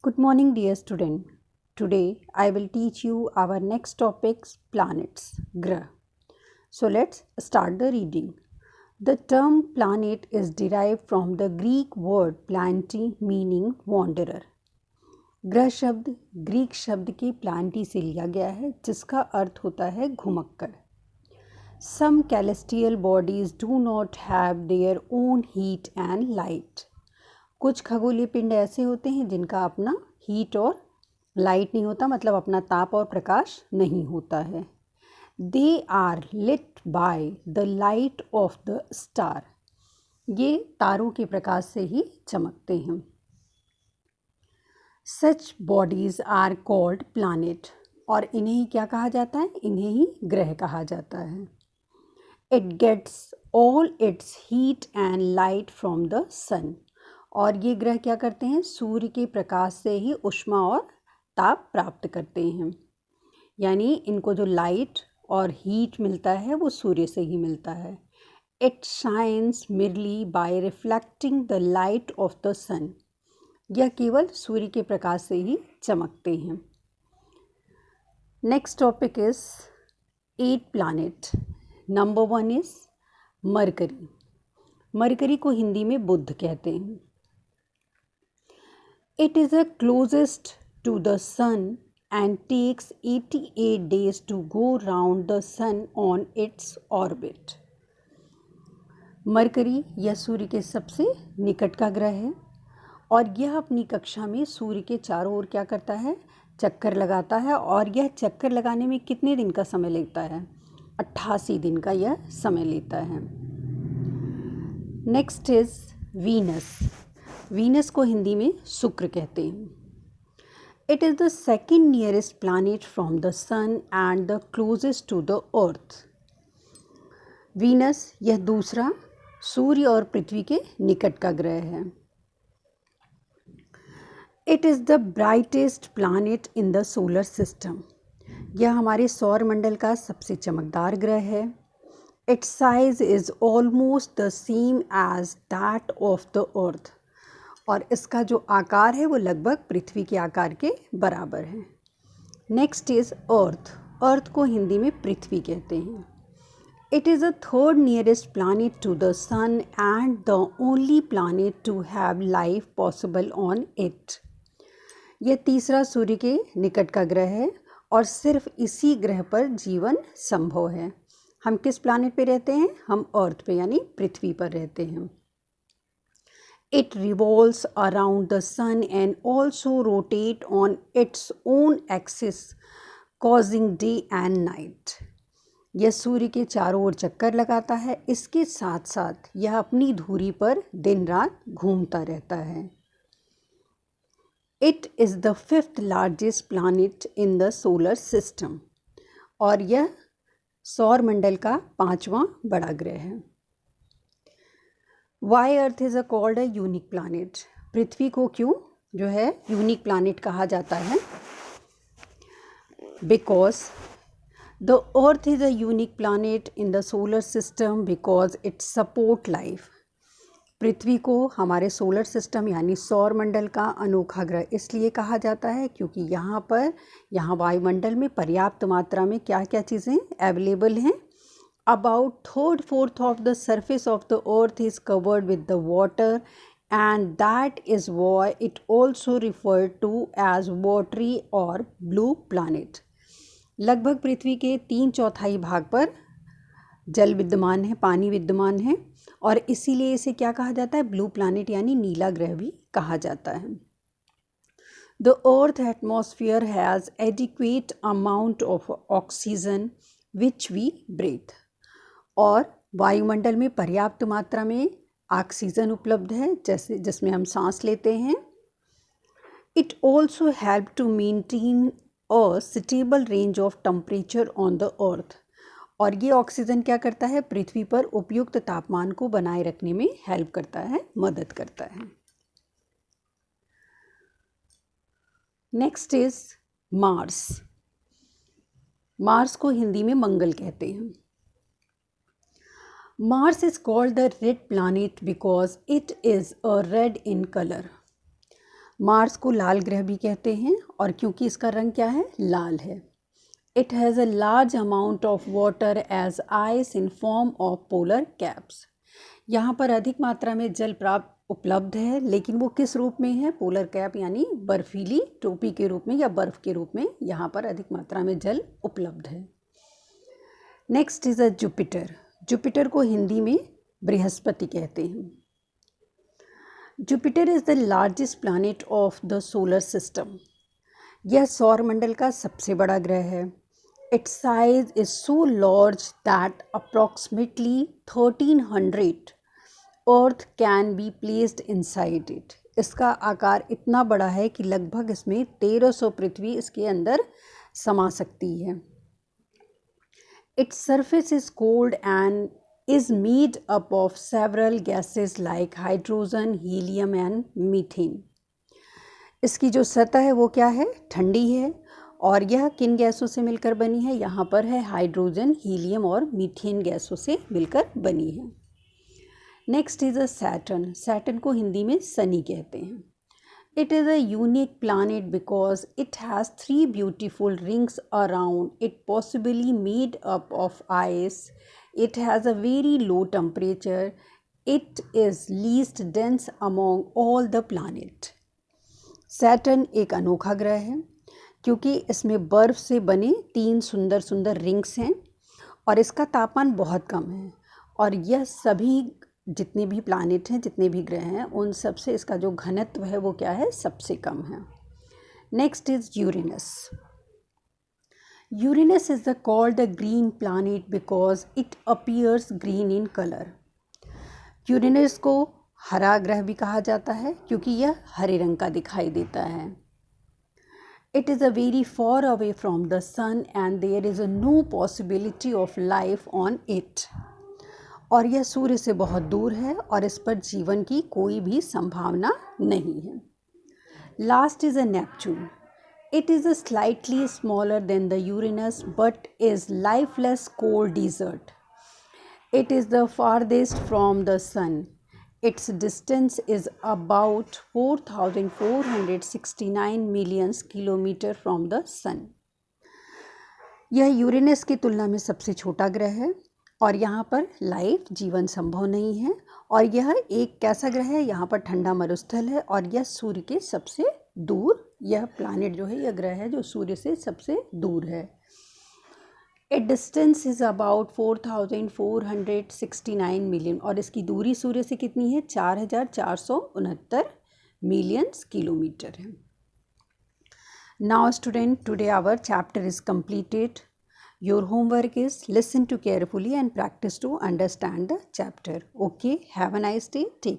Good morning, dear student. Today I will teach you our next topics, planets, Grah. So let's start the reading. The term planet is derived from the Greek word planti meaning wanderer. ग्रह शब्द Greek शब्द के Plantae से लिया गया है जिसका अर्थ होता है घुमक्कड़. Some celestial bodies do not have their own heat and light. कुछ खगोलीय पिंड ऐसे होते हैं जिनका अपना हीट और लाइट नहीं होता, मतलब अपना ताप और प्रकाश नहीं होता है. They are lit by the light of the star. ये तारों के प्रकाश से ही चमकते हैं. Such bodies are called planet. और इन्हें ही क्या कहा जाता है? इन्हें ही ग्रह कहा जाता है. It gets all its heat and light from the sun. और ये ग्रह क्या करते हैं? सूर्य के प्रकाश से ही ऊष्मा और ताप प्राप्त करते हैं. यानी इनको जो लाइट और हीट मिलता है वो सूर्य से ही मिलता है. It shines merely by reflecting the light of the sun. यह केवल सूर्य के प्रकाश से ही चमकते हैं. Next topic is 8 planet. Number 1 is Mercury. Mercury को हिंदी में बुध कहते हैं. It is the closest to the sun and takes 88 days to go round the sun on its orbit. Mercury यह सूर्य के सबसे निकट का ग्रह है और यह अपनी कक्षा में सूर्य के चारों ओर क्या करता है? चक्कर लगाता है. और यह चक्कर लगाने में कितने दिन का समय लेता है? 88 दिन का यह समय लेता है. Next is Venus. वीनस को हिंदी में शुक्र कहते हैं. It is the second nearest planet from the sun and the closest to the earth. Venus यह दूसरा सूर्य और पृथ्वी के निकट का ग्रह है. It is the brightest planet in the solar system. यह हमारे सौर मंडल का सबसे चमकदार ग्रह है. Its size is almost the same as that of the earth. और इसका जो आकार है वो लगभग पृथ्वी के आकार के बराबर है. Next is earth. अर्थ को हिंदी में पृथ्वी कहते हैं. It is a third nearest planet to the sun and the only planet to have life possible on it. यह तीसरा सूर्य के निकट का ग्रह है और सिर्फ इसी ग्रह पर जीवन संभव है. हम किस प्लैनेट पे रहते हैं? हम अर्थ पे यानी पृथ्वी पर रहते हैं. It revolves around the sun and also rotate on its own axis, causing day and night. यह सूर्य के चारों ओर चक्कर लगाता है. इसके साथ साथ यह अपनी धुरी पर दिन रात घूमता रहता है. It is the 5th largest planet in the solar system. और यह सौर मंडल का 5वां बड़ा ग्रह है. Why earth is called a unique planet. पृथ्वी को क्यों जो है यूनिक प्लानट कहा जाता है? Because the earth is a unique planet in the solar system because it support life. पृथ्वी को हमारे सोलर सिस्टम यानी सौर मंडल का अनोखा ग्रह इसलिए कहा जाता है क्योंकि यहाँ वायुमंडल में पर्याप्त मात्रा में क्या क्या चीज़ें अवेलेबल हैं. About 3/4 of the surface of the earth is covered with the water, and that is why it also referred to as watery or blue planet. लगभग पृथ्वी के 3/4 भाग पर जल विद्यमान है, पानी विद्यमान है और इसीलिए इसे क्या कहा जाता है? ब्लू प्लैनेट यानी नीला ग्रह भी कहा जाता है. The earth atmosphere has adequate amount of oxygen which we breathe. और वायुमंडल में पर्याप्त मात्रा में ऑक्सीजन उपलब्ध है जिसमें हम सांस लेते हैं. It also help to maintain a stable range of temperature on the earth. और ये ऑक्सीजन क्या करता है? पृथ्वी पर उपयुक्त तापमान को बनाए रखने में हेल्प करता है, मदद करता है. Next is Mars. मार्स को हिंदी में मंगल कहते हैं. Mars is called the red planet because it is a red in color. Mars को लाल ग्रह भी कहते हैं, और क्योंकि इसका रंग क्या है, लाल है। It has a large amount of water as ice in form of polar caps. यहाँ पर अधिक मात्रा में जल प्राप्त उपलब्ध है, लेकिन वो किस रूप में है, पोलर कैप यानी बर्फीली टोपी के रूप में या बर्फ़ के रूप में यहाँ पर अधिक मात्रा में जल उपलब्ध है। Next is a Jupiter. Jupiter को हिंदी में बृहस्पति कहते हैं। Jupiter is the largest planet of the solar system. यह सौरमंडल का सबसे बड़ा ग्रह है। Its size is so large that approximately 1300 earth can be placed inside it. इसका आकार इतना बड़ा है कि लगभग इसमें 1300 पृथ्वी इसके अंदर समा सकती है। Its surface is cold and is made up of several gases like hydrogen, helium and methane. इसकी जो सतह है वो क्या है, ठंडी है, और यह किन गैसों से मिलकर बनी है, यहाँ पर है हाइड्रोजन, हीलियम और मीथेन गैसों से मिलकर बनी है। Next is a Saturn. Saturn को हिंदी में शनि कहते हैं। It is a unique planet because it has 3 beautiful rings around it, possibly made up of ice. It has a very low temperature. It is least dense among all the planet. Saturn एक अनोखा ग्रह है क्योंकि इसमें बर्फ़ से बने 3 सुंदर सुंदर रिंग्स हैं और इसका तापमान बहुत कम है, और यह सभी जितने भी प्लैनेट हैं, जितने भी ग्रह हैं, उन सब से इसका जो घनत्व है वो क्या है, सबसे कम है। Next is Uranus. Uranus is the called the green planet because it appears green in colour. Uranus को हरा ग्रह भी कहा जाता है क्योंकि यह हरे रंग का दिखाई देता है। It is a very far away from the sun and there is a no possibility of life on it. और यह सूर्य से बहुत दूर है और इस पर जीवन की कोई भी संभावना नहीं है। Last is a Neptune. It is a slightly smaller than the Uranus but is lifeless cold desert. It is the farthest from the sun. Its distance is about 4469 million kilometre from the sun. यह Uranus की तुलना में सबसे छोटा ग्रह है और यहाँ पर लाइफ, जीवन संभव नहीं है, और यह एक कैसा ग्रह है, यहाँ पर ठंडा मरुस्थल है, और यह सूर्य के सबसे दूर, यह प्लैनेट जो है, यह ग्रह है जो सूर्य से सबसे दूर है। It distance is about 4469 million, और इसकी दूरी सूर्य से कितनी है, 4469 मिलियन किलोमीटर है। Now student, today our chapter is completed. Your homework is listen to carefully and practice to understand the chapter. Okay, have a nice day. Take care.